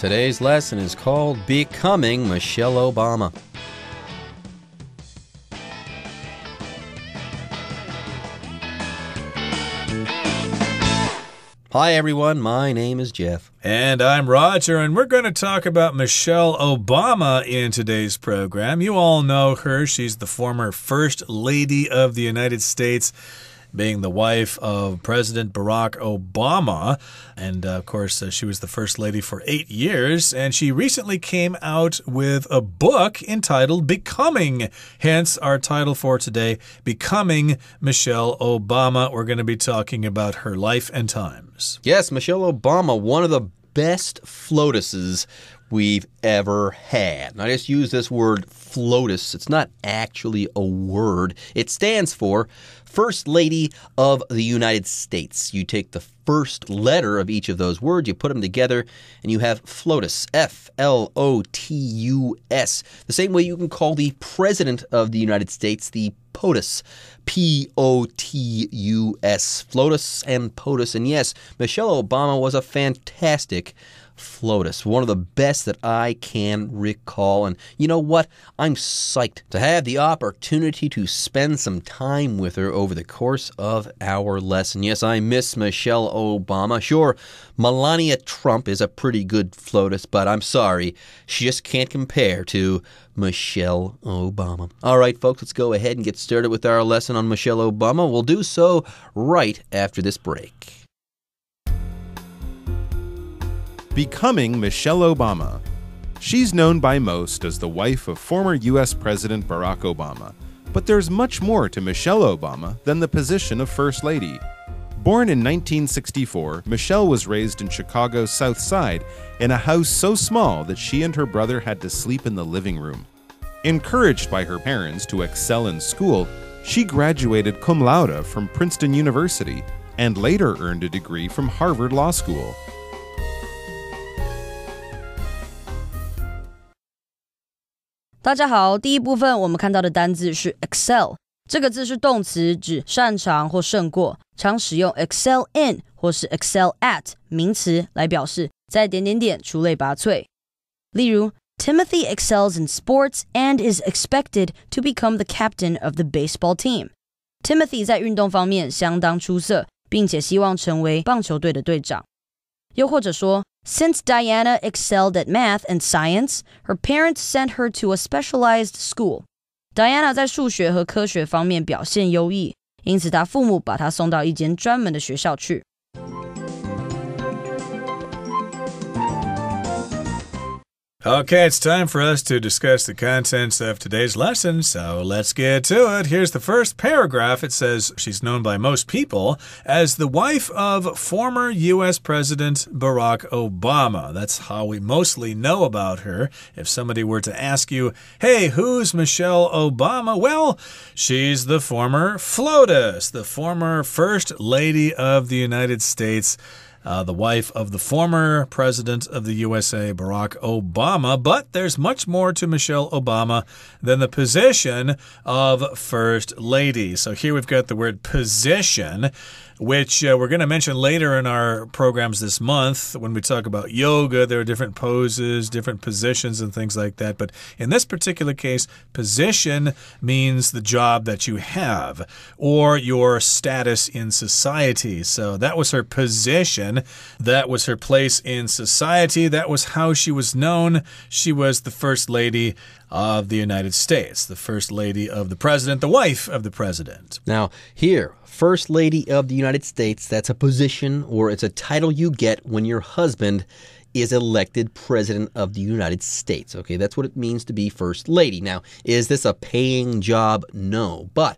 Today's lesson is called Becoming Michelle Obama. Hi everyone, my name is Jeff. And I'm Roger, and we're going to talk about Michelle Obama in today's program. You all know her. She's the former First Lady of the United States, being the wife of President Barack Obama. And, of course, she was the First Lady for 8 years. And she recently came out with a book entitled Becoming. Hence, our title for today, Becoming Michelle Obama. We're going to be talking about her life and times. Yes, Michelle Obama, one of the best FLOTUSes we've ever had. And I just use this word FLOTUS. It's not actually a word. It stands for First Lady of the United States. You take the first letter of each of those words, you put them together, and you have FLOTUS, F-L-O-T-U-S. The same way you can call the President of the United States the POTUS, P-O-T-U-S. FLOTUS and POTUS. And yes, Michelle Obama was a fantastic FLOTUS, one of the best that I can recall. And you know what? I'm psyched to have the opportunity to spend some time with her over the course of our lesson. Yes, I miss Michelle Obama. Sure, Melania Trump is a pretty good FLOTUS, but I'm sorry, she just can't compare to Michelle Obama. All right, folks, let's go ahead and get started with our lesson on Michelle Obama. We'll do so right after this break. Becoming Michelle Obama. She's known by most as the wife of former U.S. President Barack Obama, but there's much more to Michelle Obama than the position of First Lady. Born in 1964, Michelle was raised in Chicago's South Side in a house so small that she and her brother had to sleep in the living room. Encouraged by her parents to excel in school, she graduated cum laude from Princeton University and later earned a degree from Harvard Law School. 大家好，第一部分我们看到的单字是 excel， 这个字是动词，指擅长或胜过，常使用 excel in 或是 excel at 名词来表示在点点点出类拔萃。例如 Timothy excels in sports and is expected to become the captain of the baseball team. Timothy 在运动方面相当出色，并且希望成为棒球队的队长。又或者说Since Diana excelled at math and science, her parents sent her to a specialized school. Diana 在数学和科学方面表现优异，因此她父母把她送到一间专门的学校去。Okay, it's time for us to discuss the contents of today's lesson, so let's get to it. Here's the first paragraph. It says she's known by most people as the wife of former U.S. President Barack Obama. That's how we mostly know about her. If somebody were to ask you, hey, who's Michelle Obama? Well, she's the former FLOTUS, the former First Lady of the United States. The wife of the former president of the USA, Barack Obama. But there's much more to Michelle Obama than the position of First Lady. So here we've got the word position, which we're going to mention later in our programs this month. When we talk about yoga, there are different poses, different positions, and things like that. But in this particular case, position means the job that you have or your status in society. So that was her position. That was her place in society. That was how she was known. She was the First Lady of the United States, the First Lady of the President, the wife of the President. Now, here, First Lady of the United States, that's a position or it's a title you get when your husband is elected President of the United States. Okay, that's what it means to be First Lady. Now, is this a paying job? No. But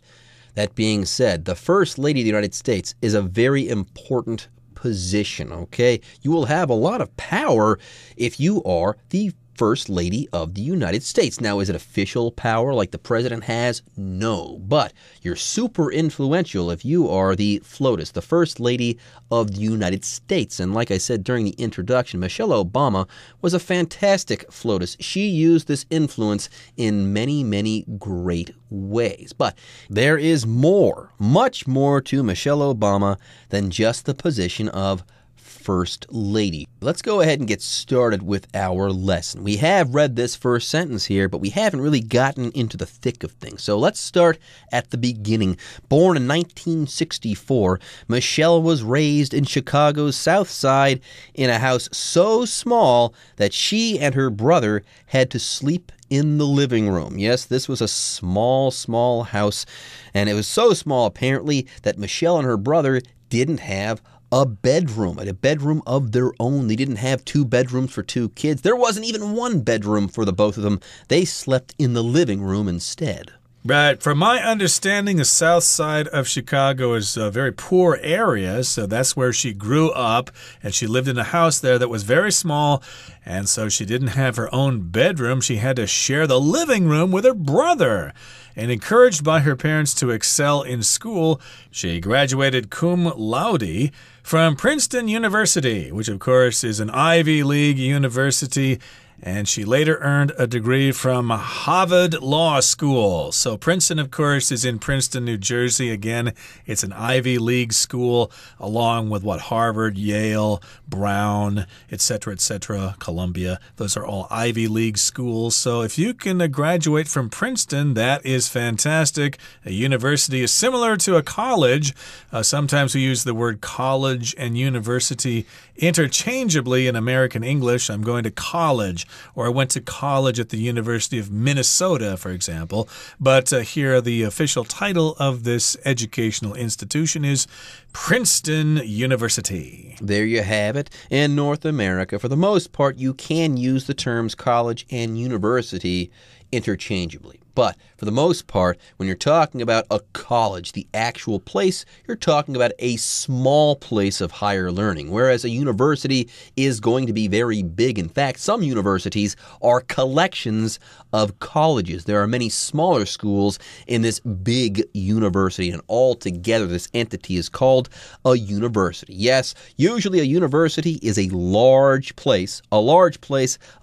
that being said, the First Lady of the United States is a very important position, okay? You will have a lot of power if you are the First Lady of the United States. Now, is it official power like the president has? No. But you're super influential if you are the FLOTUS, the First Lady of the United States. And like I said during the introduction, Michelle Obama was a fantastic FLOTUS. She used this influence in many, many great ways. But there is more, much more to Michelle Obama than just the position of First Lady. Let's go ahead and get started with our lesson. We have read this first sentence here, but we haven't really gotten into the thick of things. So let's start at the beginning. Born in 1964, Michelle was raised in Chicago's South Side in a house so small that she and her brother had to sleep in the living room. Yes, this was a small house, and it was so small, apparently, that Michelle and her brother didn't have a bedroom of their own. They didn't have 2 bedrooms for 2 kids. There wasn't even 1 bedroom for the both of them. They slept in the living room instead. Right. From my understanding, the south side of Chicago is a very poor area, so that's where she grew up, and she lived in a house there that was very small, and so she didn't have her own bedroom. She had to share the living room with her brother. And encouraged by her parents to excel in school, she graduated cum laude from Princeton University, which of course is an Ivy League university. And she later earned a degree from Harvard Law School. So Princeton, of course, is in Princeton, New Jersey. Again, it's an Ivy League school, along with Harvard, Yale, Brown, etc., Columbia. Those are all Ivy League schools. So if you can graduate from Princeton, that is fantastic. A university is similar to a college. Sometimes we use the word college and university interchangeably in American English. I'm going to college. Or I went to college at the University of Minnesota, for example. But here, the official title of this educational institution is Princeton University. There you have it. In North America, for the most part, you can use the terms college and university interchangeably. But for the most part, when you're talking about a college, the actual place, you're talking about a small place of higher learning, whereas a university is going to be very big. In fact, some universities are collections of colleges. There are many smaller schools in this big university, and altogether this entity is called a university. Yes, usually a university is a large place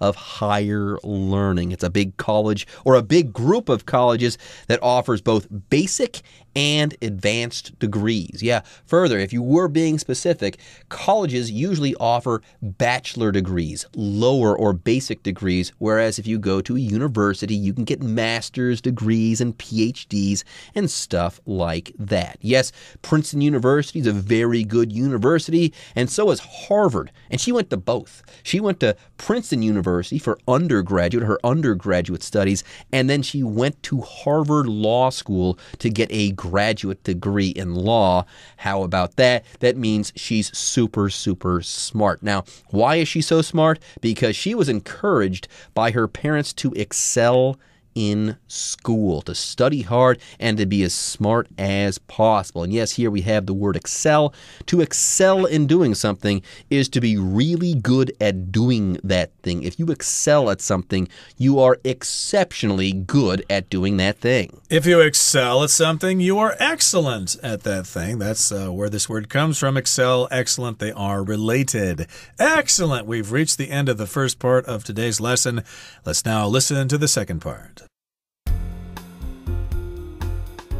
of higher learning. It's a big college or a big group of colleges that offers both basic and advanced degrees. Yeah, further, if you were being specific, colleges usually offer bachelor degrees, lower or basic degrees, whereas if you go to a university, you can get master's degrees and PhDs and stuff like that. Yes, Princeton University is a very good university, and so is Harvard, and she went to both. She went to Princeton University for her undergraduate studies, and then she went to Harvard Law School to get a graduate degree in law. How about that? That means she's super smart. Now, why is she so smart? Because she was encouraged by her parents to excel in school, to study hard and to be as smart as possible. And yes, here we have the word excel. To excel in doing something is to be really good at doing that thing. If you excel at something, you are exceptionally good at doing that thing. If you excel at something, you are excellent at that thing. That's where this word comes from. Excel, excellent, they are related. Excellent! We've reached the end of the first part of today's lesson. Let's now listen to the second part.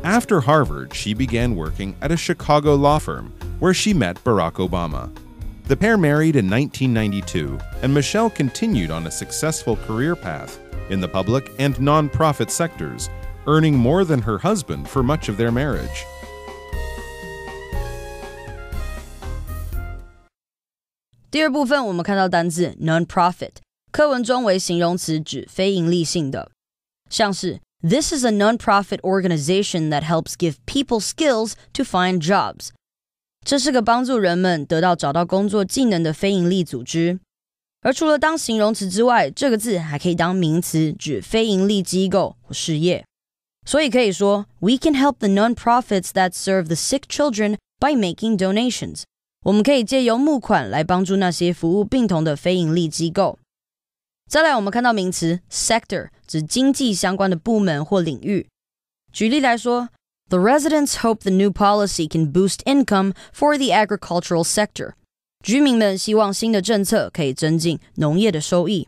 After Harvard, she began working at a Chicago law firm where she met Barack Obama. The pair married in 1992, and Michelle continued on a successful career path in the public and nonprofit sectors, earning more than her husband for much of their marriage. 第二部分我们看到单字 non-profit， 课文中为形容词，指非营利性的，像是 This is a non-profit organization that helps give people skills to find jobs. 这是个帮助人们找到工作技能的非营利组织。而除了当形容词之外，这个字还可以当名词，指非营利机构或事业。所以可以说 We can help the non-profits that serve the sick children by making donations. 我们可以借由募款来帮助那些服务病童的非营利机构。再来我们看到名词 sector， 指经济相关的部门或领域。举例来说 The residents hope the new policy can boost income for the agricultural sector. 居民们希望新的政策可以增进农业的收益。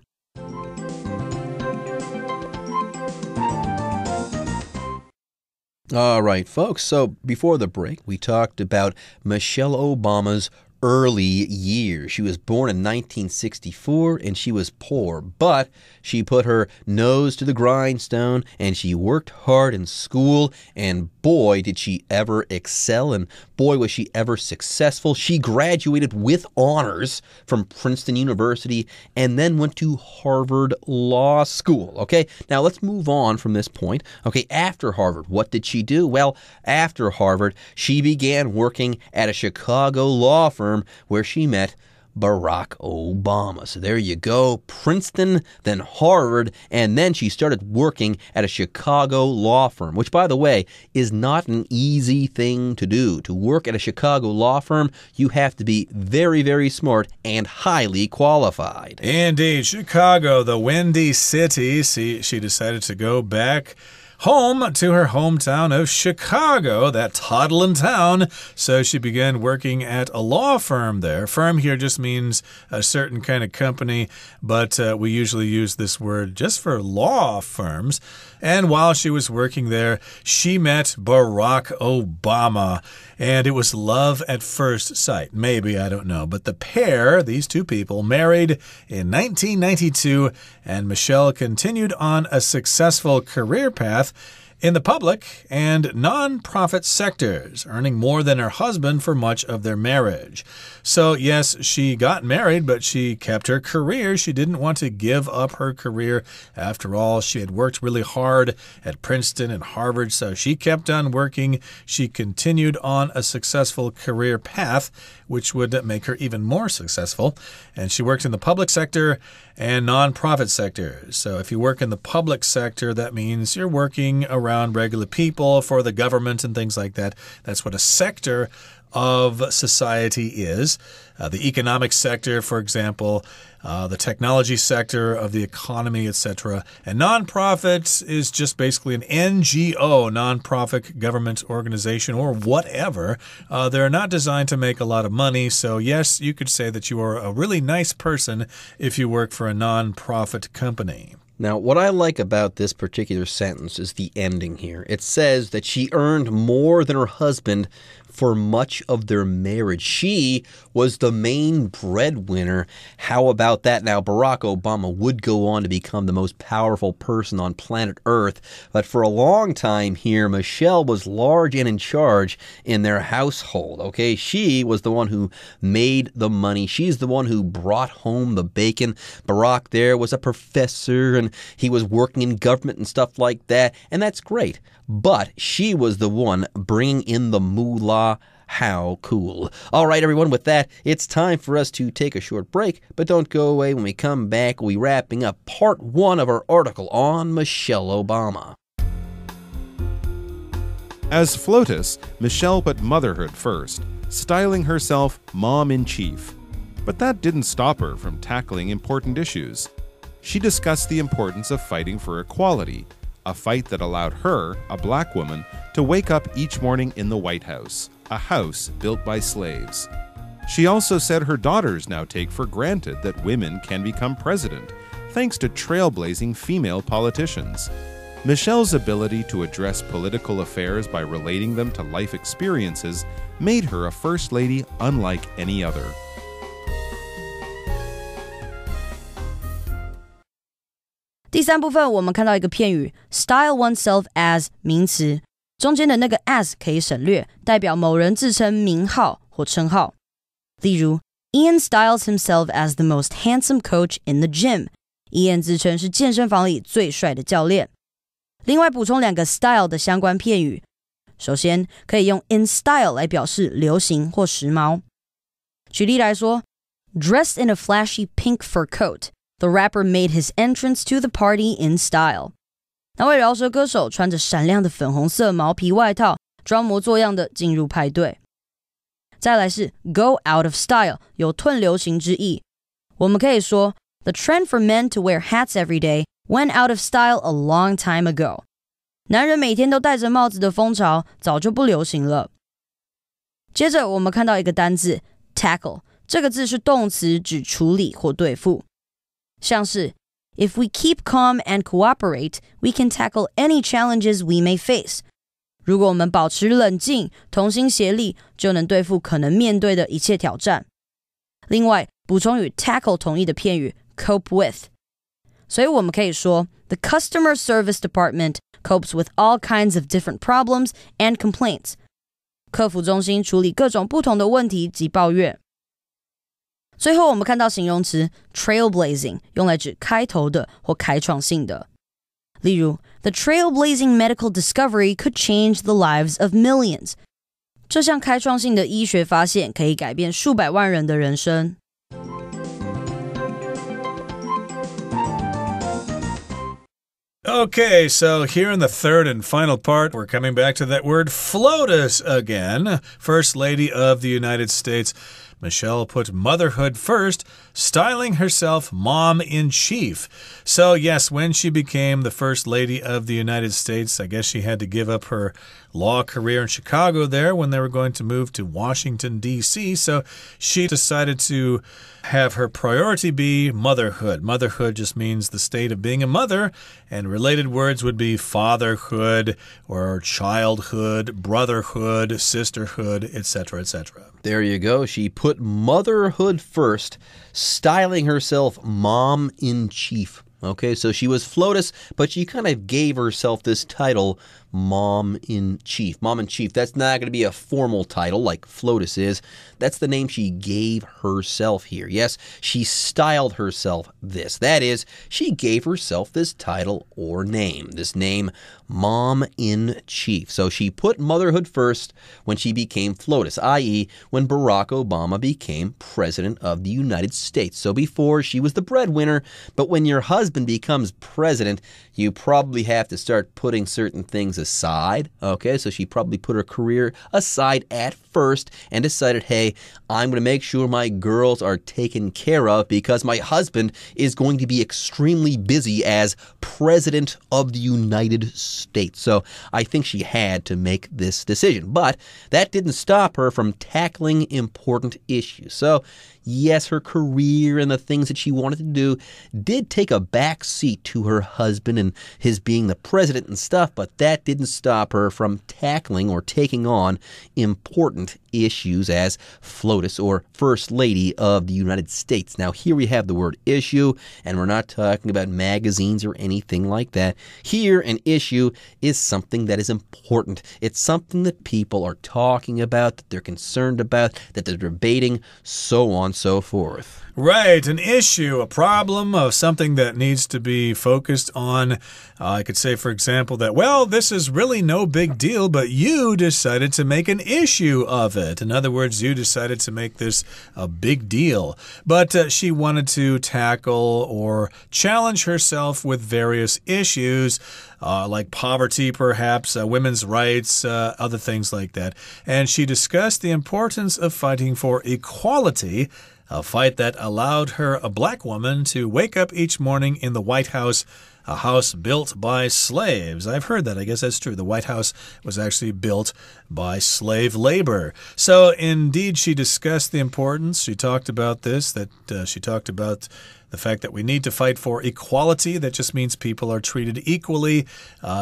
All right, folks. So before the break, we talked about Michelle Obama's early years. She was born in 1964 and she was poor, but she put her nose to the grindstone and she worked hard in school, and boy, did she ever excel, and boy, was she ever successful. She graduated with honors from Princeton University and then went to Harvard Law School. Okay, now let's move on from this point. Okay, after Harvard, what did she do? Well, after Harvard, she began working at a Chicago law firm where she met Barack Obama. So there you go, Princeton, then Harvard, and then she started working at a Chicago law firm, which, by the way, is not an easy thing to do. To work at a Chicago law firm, you have to be very, very smart and highly qualified. Indeed, Chicago, the Windy City. She decided to go back home to her hometown of Chicago, that toddling town. So she began working at a law firm there. Firm here just means a certain kind of company, but we usually use this word just for law firms. And while she was working there, she met Barack Obama. And it was love at first sight. Maybe, I don't know. But the pair, these two people, married in 1992, and Michelle continued on a successful career path in the public and non-profit sectors, earning more than her husband for much of their marriage. So, yes, she got married, but she kept her career. She didn't want to give up her career. After all, she had worked really hard at Princeton and Harvard, so she kept on working. She continued on a successful career path, which would make her even more successful. And she worked in the public sector and non-profit sectors. So if you work in the public sector, that means you're working around regular people for the government and things like that. That's what a sector of society is. The economic sector, for example, the technology sector of the economy, etc. And nonprofit is just basically an NGO, nonprofit government organization, or whatever. They're not designed to make a lot of money. So yes, you could say that you are a really nice person if you work for a nonprofit company. Now, what I like about this particular sentence is the ending here. It says that she earned more than her husband for much of their marriage. She was the main breadwinner. How about that? Now, Barack Obama would go on to become the most powerful person on planet Earth, but for a long time here, Michelle was large and in charge in their household, okay? She was the one who made the money. She's the one who brought home the bacon. Barack there was a professor, and he was working in government and stuff like that, and that's great. But she was the one bringing in the moolah. How cool. All right, everyone, with that, it's time for us to take a short break, but don't go away. When we come back, we'll be wrapping up part 1 of our article on Michelle Obama. As FLOTUS, Michelle put motherhood first, styling herself Mom-in-Chief. But that didn't stop her from tackling important issues. She discussed the importance of fighting for equality, a fight that allowed her, a black woman, to wake up each morning in the White House, a house built by slaves. She also said her daughters now take for granted that women can become president, thanks to trailblazing female politicians. Michelle's ability to address political affairs by relating them to life experiences made her a first lady unlike any other. 第三部分，我们看到一个片语 style oneself as 名词，中间的那个 as 可以省略，代表某人自称名号或称号。例如 Ian styles himself as the most handsome coach in the gym. Ian 自称是健身房里最帅的教练。另外补充2个 style 的相关片语。首先可以用 in style 来表示流行或时髦。举例来说 Dressed in a flashy pink fur coat.The rapper made his entrance to the party in style. 那位饶舌歌手穿着闪亮的粉红色毛皮外套，装模作样的进入派对。再来是 go out of style， 有褪流行之意。我们可以说 The trend for men to wear hats every day went out of style a long time ago. 男人每天都戴着帽子的风潮早就不流行了。接着我们看到一个单字 tackle， 这个字是动词，指处理或对付。像是 If we keep calm and cooperate, we can tackle any challenges we may face. 如果我们保持冷静，同心协力，就能对付可能面对的一切挑战。另外，补充与 tackle 同义的片语 cope with。所以我们可以说 The customer service department copes with all kinds of different problems and complaints. 客服中心处理各种不同的问题及抱怨。最后我们看到形容词 trailblazing 用来指开头的或开创性的。例如 The trailblazing medical discovery could change the lives of millions. 这项开创性的医学发现可以改变数百万人的人生。Okay, so here in the third and final part, we're coming back to that word FLOTUS again. First Lady of the United States, Michelle put motherhood first, styling herself mom-in-chief. So yes, when she became the First Lady of the United States, I guess she had to give up her law career in Chicago there when they were going to move to Washington, D.C. So she decided to have her priority be motherhood. Motherhood just means the state of being a mother, and related words would be fatherhood or childhood, brotherhood, sisterhood, etc., etc. There you go. She put motherhood first, styling herself mom-in-chief. Okay, so she was FLOTUS, but she kind of gave herself this title, Mom-in-Chief. Mom-in-Chief, that's not going to be a formal title like FLOTUS is. That's the name she gave herself here. Yes, she styled herself this. That is, she gave herself this title or name. This name, Mom-in-Chief. So she put motherhood first when she became FLOTUS, i.e., when Barack Obama became President of the United States. So before, she was the breadwinner, but when your husband becomes president, you probably have to start putting certain things aside. Okay, so she probably put her career aside at first and decided, hey, I'm going to make sure my girls are taken care of because my husband is going to be extremely busy as President of the United States. So I think she had to make this decision. But that didn't stop her from tackling important issues. So yes, her career and the things that she wanted to do did take a back seat to her husband and his being the president and stuff, but that didn't stop her from tackling or taking on important issues as FLOTUS or First Lady of the United States. Now, here we have the word issue, and we're not talking about magazines or anything like that. Here, an issue is something that is important. It's something that people are talking about, that they're concerned about, that they're debating, so on and so forth. Right, an issue, a problem of something that needs to be focused on. I could say, for example, that, well, this is really no big deal, but you decided to make an issue of it. In other words, you decided to make this a big deal. But she wanted to tackle or challenge herself with various issues, like poverty, perhaps, women's rights, other things like that. And she discussed the importance of fighting for equality, a fight that allowed her, a black woman, to wake up each morning in the White House, a house built by slaves. I've heard that. I guess that's true. The White House was actually built by slave labor. So, indeed, she discussed the importance. She talked about this, that she talked about the fact that we need to fight for equality. That just means people are treated equally.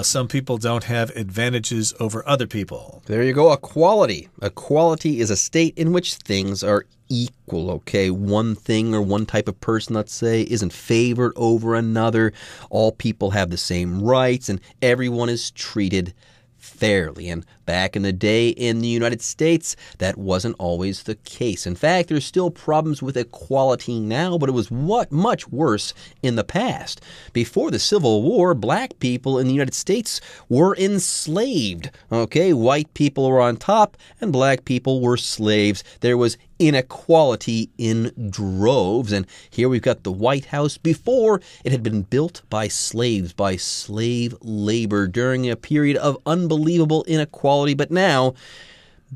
Some people don't have advantages over other people. There you go, equality. Equality is a state in which things are equal, okay? One thing or one type of person, let's say, isn't favored over another. All people have the same rights, and everyone is treated fairly. And back in the day in the United States, that wasn't always the case. In fact, there's still problems with equality now, but it was much worse in the past. Before the Civil War, black people in the United States were enslaved. Okay, white people were on top and black people were slaves. There was inequality in droves. And here we've got the White House. Before, it had been built by slaves, by slave labor during a period of unbelievable inequality. But now,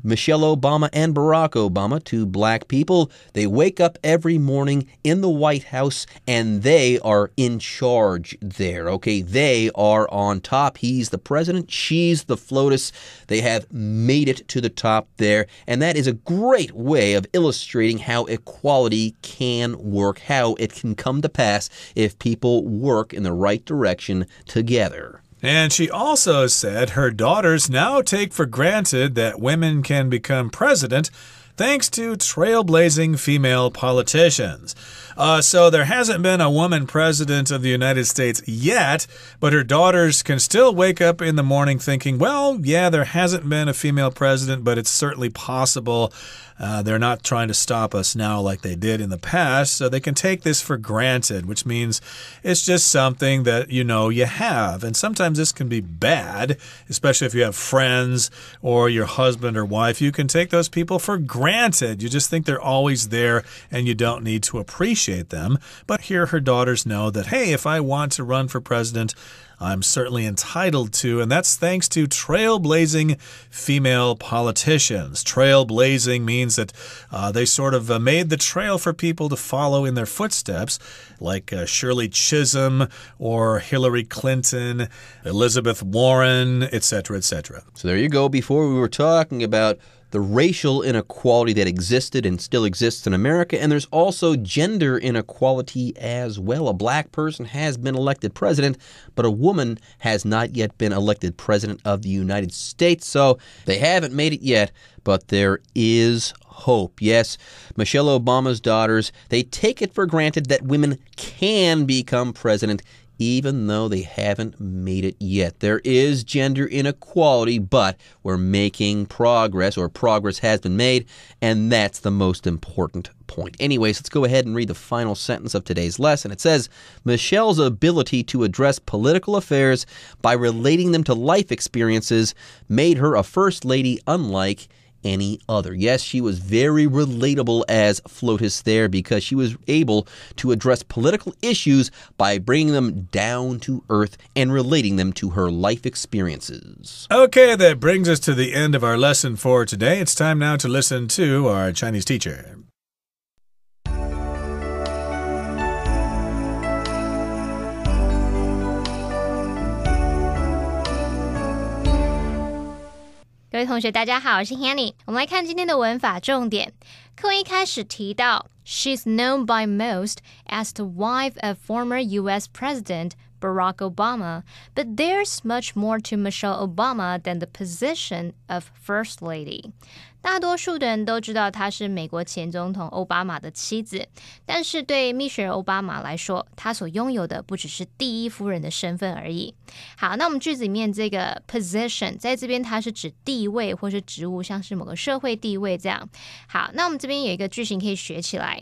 Michelle Obama and Barack Obama, two black people, they wake up every morning in the White House and they are in charge there, okay? They are on top. He's the president. She's the FLOTUS. They have made it to the top there, and that is a great way of illustrating how equality can work, how it can come to pass if people work in the right direction together. And she also said her daughters now take for granted that women can become president thanks to trailblazing female politicians. So there hasn't been a woman president of the United States yet, but her daughters can still wake up in the morning thinking, well, yeah, there hasn't been a female president, but it's certainly possible. They're not trying to stop us now like they did in the past, so they can take this for granted, which means it's just something that you know you have. And sometimes this can be bad, especially if you have friends or your husband or wife. You can take those people for granted. You just think they're always there and you don't need to appreciate them. But here her daughters know that, hey, if I want to run for president, I'm certainly entitled to, and that's thanks to trailblazing female politicians. Trailblazing means that they sort of made the trail for people to follow in their footsteps, like Shirley Chisholm or Hillary Clinton, Elizabeth Warren, etc., etc. So there you go. Before we were talking about the racial inequality that existed and still exists in America, and there's also gender inequality as well. A black person has been elected president, but a woman has not yet been elected president of the United States. So they haven't made it yet, but there is hope. Yes, Michelle Obama's daughters, they take it for granted that women can become president even though they haven't made it yet. There is gender inequality, but we're making progress, or progress has been made, and that's the most important point. Anyways, let's go ahead and read the final sentence of today's lesson. It says, Michelle's ability to address political affairs by relating them to life experiences made her a first lady unlike any other. Yes, she was very relatable as FLOTUS there because she was able to address political issues by bringing them down to earth and relating them to her life experiences. Okay, that brings us to the end of our lesson for today. It's time now to listen to our Chinese teacher. 各位同学大家好，我是 Hanny。 我们来看今天的文法重点。课文一开始提到 She's known by most as the wife of former US President Barack Obama, but there's much more to Michelle Obama than the position of First Lady. 大多数的人都知道她是美国前总统奥巴马的妻子，但是对蜜雪儿奥巴马来说，她所拥有的不只是第一夫人的身份而已。好，那我们句子里面这个 position 在这边它是指地位或是职务，像是某个社会地位这样。好，那我们这边有一个句型可以学起来。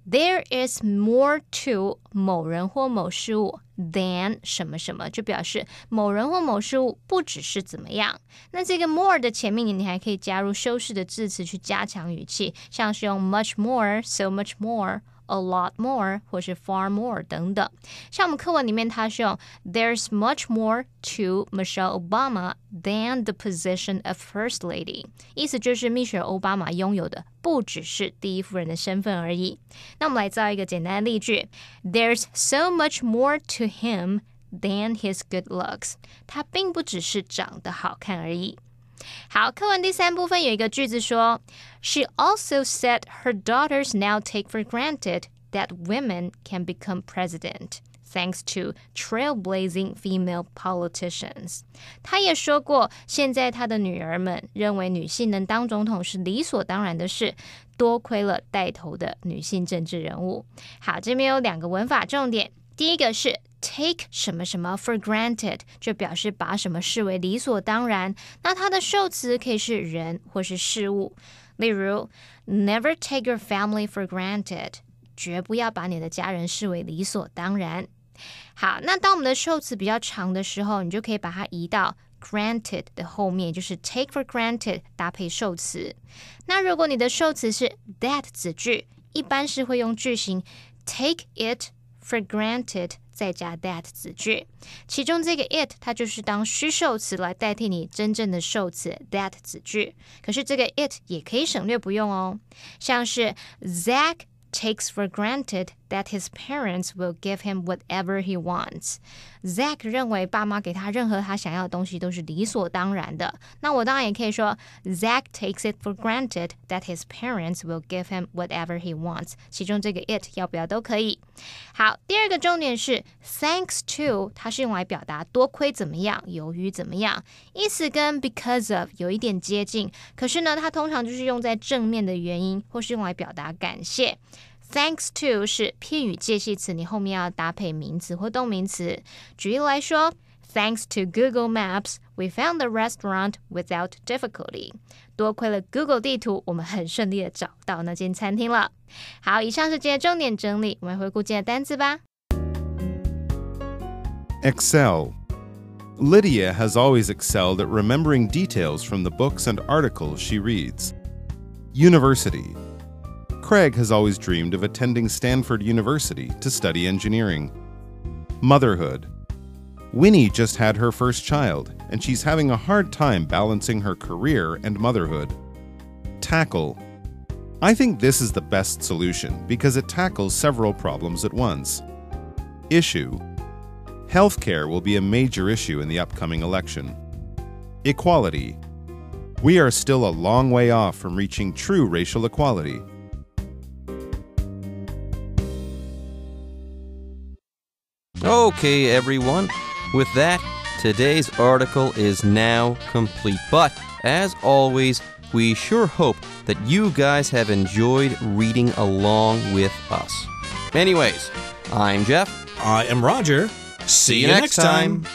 There is more to 某人或某事物 than 什么什么，就表示某人或某事物不只是怎么样。那这个 more 的前面你还可以加入修饰的字词去加强语气，像是用 much more, so much more,A lot more 或是 far more 等等。像我们课文里面它是用 There's much more to Michelle Obama than the position of First Lady， 意思就是蜜雪儿奥巴马拥有的不只是第一夫人的身份而已。那我们来造一个简单的例句 There's so much more to him than his good looks， 他并不只是长得好看而已。好，课文第三部分有一个句子说 She also said her daughters now take for granted that women can become president thanks to trailblazing female politicians. 她也说过，现在她的女儿们认为女性能当总统是理所当然的事，多亏了带头的女性政治人物。好，这边有两个文法重点，第一个是take 什么什么 for granted 就表示把什么视为理所当然，那它的受词可以是人或是事物，例如 never take your family for granted 绝不要把你的家人视为理所当然。好，那当我们的受词比较长的时候，你就可以把它移到 granted 的后面，就是 take for granted 搭配受词。那如果你的受词是 that 子句，一般是会用句型 take it for granted再加 that 子句，其中这个 it 它就是当虚受词来代替你真正的受词 that 子句，可是这个 it 也可以省略不用哦，像是 Zach takes for granted that his parents will give him whatever he wants. Zach 认为爸妈给他任何他想要的东西都是理所当然的，那我当然也可以说 Zach takes it for granted that his parents will give him whatever he wants， 其中这个 it 要不要都可以。好，第二个重点是 thanks to， 它是用来表达多亏怎么样，由于怎么样，意思跟 because of 有一点接近，可是呢，它通常就是用在正面的原因，或是用来表达感谢。Thanks to 是片语介系词，你后面要搭配名词或动名词。举例来说 Thanks to Google Maps, we found the restaurant without difficulty. 多亏了 Google 地图，我们很顺利的找到那间餐厅了。好，以上是今天的重点整理，我们回顾今天的单字吧。Excel. Lydia has always excelled at remembering details from the books and articles she reads. University. Craig has always dreamed of attending Stanford University to study engineering. Motherhood. Winnie just had her first child, and she's having a hard time balancing her career and motherhood. Tackle. I think this is the best solution because it tackles several problems at once. Issue. Healthcare will be a major issue in the upcoming election. Equality. We are still a long way off from reaching true racial equality. Okay, everyone. With that, today's article is now complete. But, as always, we sure hope that you guys have enjoyed reading along with us. Anyways, I'm Jeff. I am Roger. See you next time.